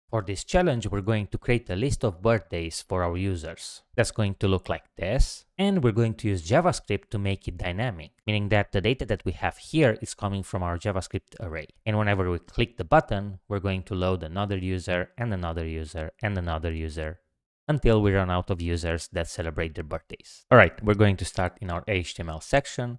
For this challenge, we're going to create a list of birthdays for our users. That's going to look like this. And we're going to use JavaScript to make it dynamic, meaning that the data that we have here is coming from our JavaScript array. And whenever we click the button, we're going to load another user and another user and another user until we run out of users that celebrate their birthdays. All right, we're going to start in our HTML section,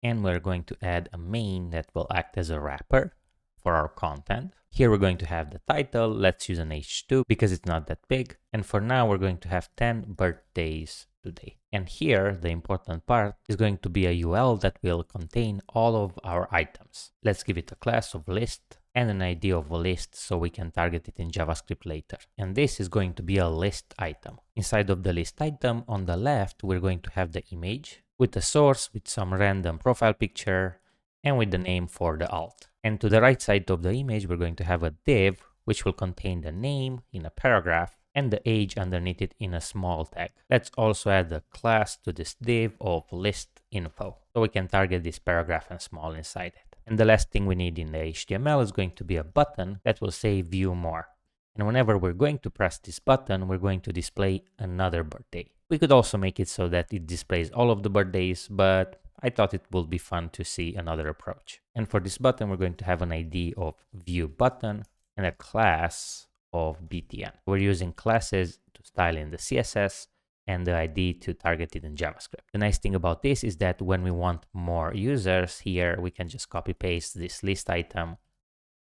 and we're going to add a main that will act as a wrapper for our content. Here we're going to have the title. Let's use an H2 because it's not that big. And for now, we're going to have 10 birthdays today. And here, the important part is going to be a UL that will contain all of our items. Let's give it a class of list and an ID of a list so we can target it in JavaScript later. And this is going to be a list item. Inside of the list item, on the left, we're going to have the image with a source with some random profile picture and with the name for the alt. And to the right side of the image, we're going to have a div which will contain the name in a paragraph and the age underneath it in a small tag. Let's also add a class to this div of list info so we can target this paragraph and small inside it. And the last thing we need in the HTML is going to be a button that will say view more. And whenever we're going to press this button, we're going to display another birthday. We could also make it so that it displays all of the birthdays, but I thought it would be fun to see another approach. And for this button, we're going to have an ID of view button and a class of btn. We're using classes to style in the CSS and the ID to target it in JavaScript. The nice thing about this is that when we want more users here, we can just copy paste this list item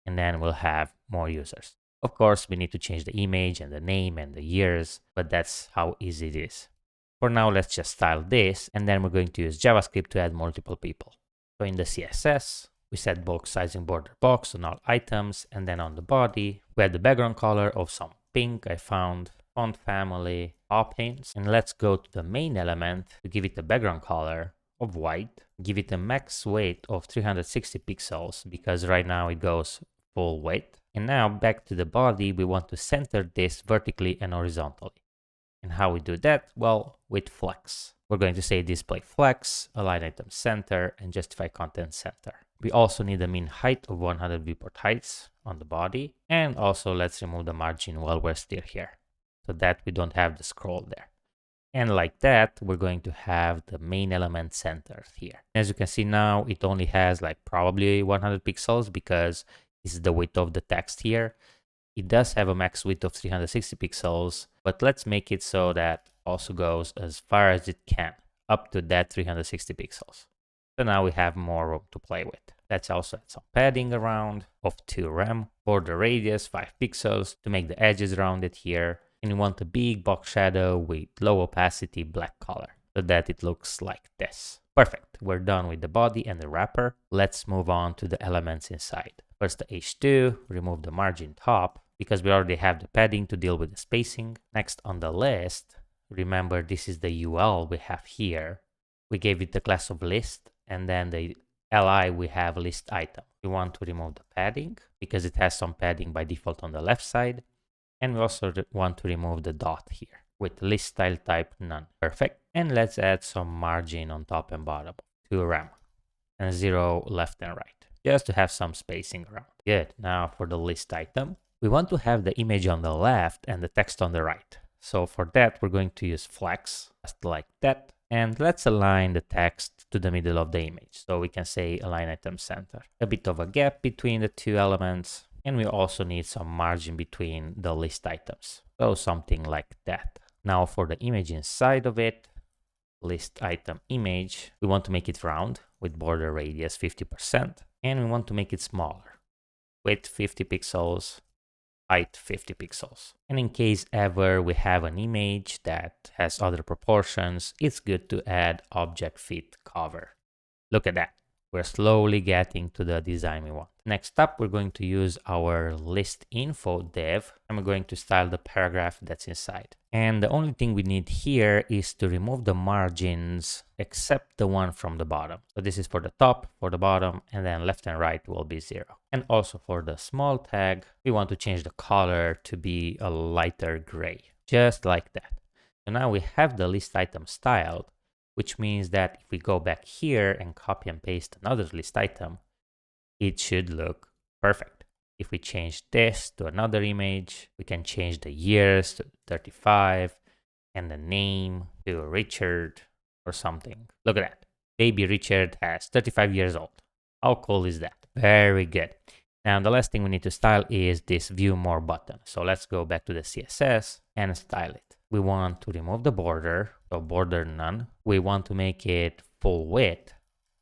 and then we'll have more users. Of course, we need to change the image and the name and the years, but that's how easy it is. For now, let's just style this, and then we're going to use JavaScript to add multiple people. So in the CSS, we set box sizing border box on all items, and then on the body, we add the background color of some pink I found, font family, top hints, and let's go to the main element to give it a background color of white, give it a max weight of 360 pixels, because right now it goes full weight. And now back to the body, we want to center this vertically and horizontally. And how we do that? Well, with flex. We're going to say display flex, align item center, and justify content center. We also need a mean height of 100 viewport heights on the body. And also let's remove the margin while we're still here so that we don't have the scroll there. And like that, we're going to have the main element centered here. As you can see now, it only has like probably 100 pixels because this is the width of the text here. It does have a max width of 360 pixels, but let's make it so that also goes as far as it can, up to that 360 pixels. So now we have more room to play with. Let's also add some padding around of 2 rem, border radius 5 pixels to make the edges rounded here. And we want a big box shadow with low opacity black color so that it looks like this. Perfect, we're done with the body and the wrapper. Let's move on to the elements inside. First the H2, remove the margin top because we already have the padding to deal with the spacing. Next on the list, remember this is the UL we have here. We gave it the class of list and then the li we have list item. We want to remove the padding because it has some padding by default on the left side. And we also want to remove the dot here with list style type none. Perfect. And let's add some margin on top and bottom, 2 rem and 0 left and right, just to have some spacing around. Good. Now for the list item, we want to have the image on the left and the text on the right. So for that, we're going to use flex, just like that. And let's align the text to the middle of the image. So we can say align item center. A bit of a gap between the two elements. And we also need some margin between the list items. So something like that. Now for the image inside of it, list item image, we want to make it round with border radius 50%. And we want to make it smaller, width 50 pixels, height 50 pixels. And in case ever we have an image that has other proportions, it's good to add object fit cover. Look at that. We're slowly getting to the design we want. Next up, we're going to use our list info div, and we're going to style the paragraph that's inside. And the only thing we need here is to remove the margins except the one from the bottom. So this is for the top, for the bottom, and then left and right will be 0. And also for the small tag, we want to change the color to be a lighter gray, just like that. So now we have the list item styled, which means that if we go back here and copy and paste another list item, it should look perfect. If we change this to another image, we can change the years to 35 and the name to Richard or something. Look at that. Baby Richard has 35 years old. How cool is that? Very good. Now the last thing we need to style is this view more button. So let's go back to the CSS and style it. We want to remove the border, so border none. We want to make it full width,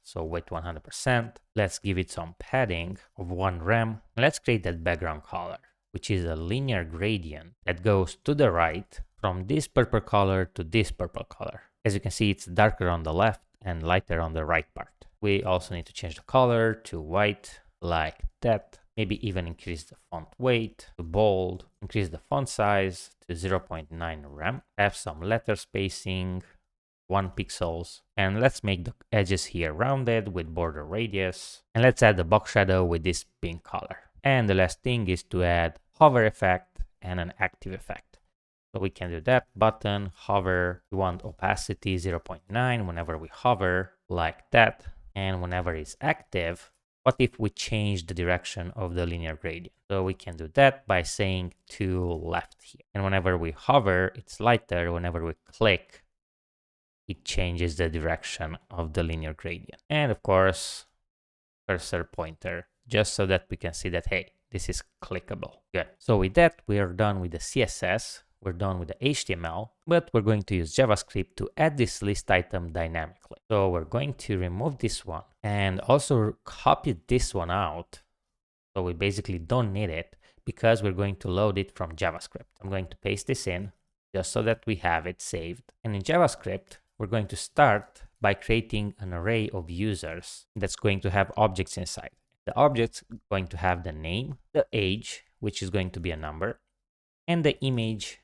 so width 100%. Let's give it some padding of 1 rem. Let's create that background color, which is a linear gradient that goes to the right from this purple color to this purple color. As you can see, it's darker on the left and lighter on the right part. We also need to change the color to white, like that. Maybe even increase the font weight to bold, increase the font size to 0.9 rem, have some letter spacing, 1 pixels, and let's make the edges here rounded with border radius, and let's add the box shadow with this pink color. And the last thing is to add hover effect and an active effect. So we can do that, button, hover, we want opacity 0.9 whenever we hover, like that, and whenever it's active. What if we change the direction of the linear gradient? So we can do that by saying to left here. And whenever we hover, it's lighter. Whenever we click, it changes the direction of the linear gradient. And of course, cursor pointer, just so that we can see that, hey, this is clickable. Good. So with that, we are done with the CSS. We're done with the HTML, but we're going to use JavaScript to add this list item dynamically. So we're going to remove this one and also copy this one out. So we basically don't need it because we're going to load it from JavaScript. I'm going to paste this in just so that we have it saved. And in JavaScript, we're going to start by creating an array of users that's going to have objects inside. The object's going to have the name, the age, which is going to be a number, and the image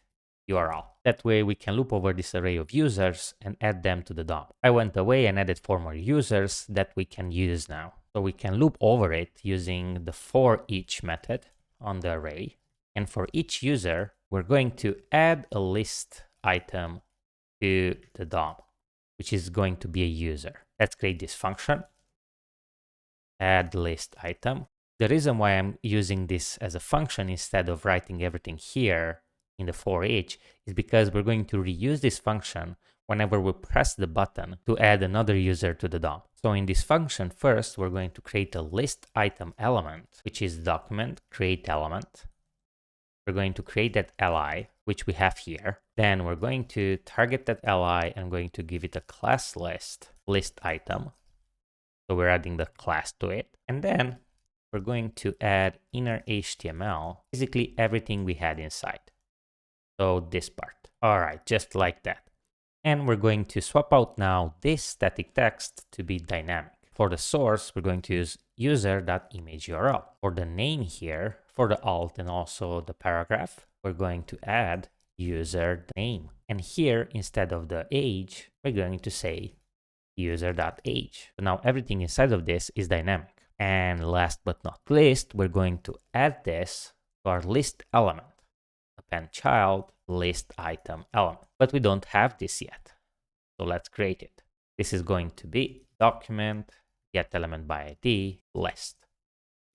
URL. That way we can loop over this array of users and add them to the DOM. I went away and added 4 more users that we can use now. So we can loop over it using the for each method on the array. And for each user, we're going to add a list item to the DOM, which is going to be a user. Let's create this function, add list item. The reason why I'm using this as a function instead of writing everything here in the for each is because we're going to reuse this function whenever we press the button to add another user to the DOM. So in this function, first, we're going to create a list item element, which is document create element. We're going to create that li, which we have here. Then we're going to target that li and going to give it a class list item. So we're adding the class to it. And then we're going to add inner HTML, basically everything we had inside. So this part. All right, just like that. And we're going to swap out now this static text to be dynamic. For the source, we're going to use user.imageURL. For the name here, for the alt and also the paragraph, we're going to add user name. And here, instead of the age, we're going to say user.age. So now everything inside of this is dynamic. And last but not least, we're going to add this to our list element. Append child list item element, but we don't have this yet, so let's create it. This is going to be document get element by ID list.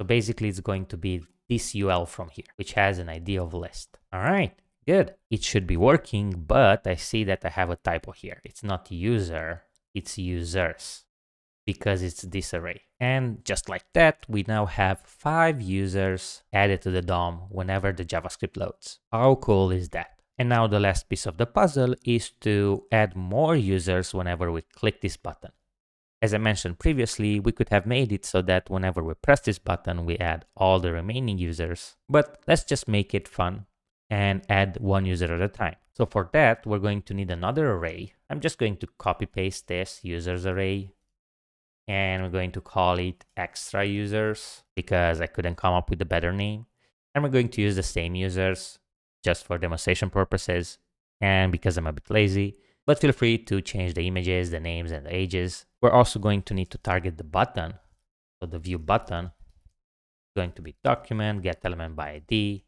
So basically it's going to be this UL from here, which has an ID of list. All right, good. It should be working, but I see that I have a typo here. It's not user, it's users, because it's this array. And just like that, we now have 5 users added to the DOM whenever the JavaScript loads. How cool is that? And now the last piece of the puzzle is to add more users whenever we click this button. As I mentioned previously, we could have made it so that whenever we press this button, we add all the remaining users. But let's just make it fun and add 1 user at a time. So for that, we're going to need another array. I'm just going to copy paste this users array. And we're going to call it extra users because I couldn't come up with a better name. And we're going to use the same users just for demonstration purposes and because I'm a bit lazy. But feel free to change the images, the names, and the ages. We're also going to need to target the button. So the view button is going to be document get element by ID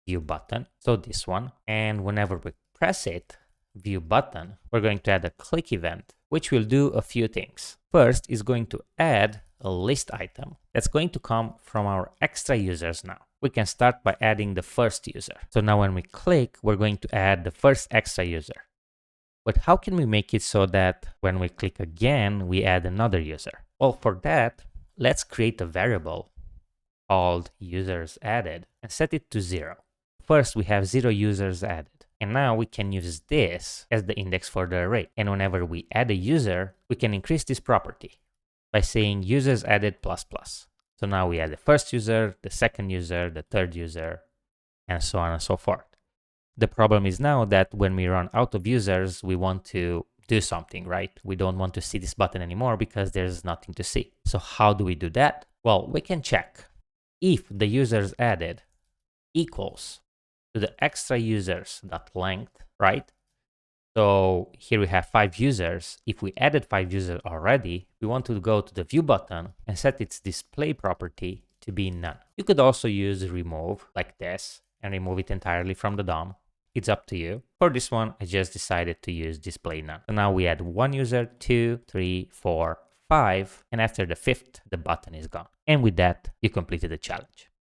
view button. So this one. And whenever we press it, view button, we're going to add a click event, which will do a few things. First is going to add a list item that's going to come from our extra users now. We can start by adding the first user. So now when we click, we're going to add the first extra user. But how can we make it so that when we click again, we add another user? Well, for that, let's create a variable called users added and set it to 0. First, we have 0 users added. And now we can use this as the index for the array. And whenever we add a user, we can increase this property by saying users added plus plus. So now we add the first user, the second user, the third user, and so on and so forth. The problem is now that when we run out of users, we want to do something, right? We don't want to see this button anymore because there's nothing to see. So how do we do that? Well, we can check if the users added equals to the extra users.length, right? So here we have 5 users. If we added 5 users already, we want to go to the view button and set its display property to be none. You could also use remove like this and remove it entirely from the DOM. It's up to you. For this one, I just decided to use display none. So now we add 1 user, 2, 3, 4, 5, and after the 5th, the button is gone. And with that, you completed the challenge.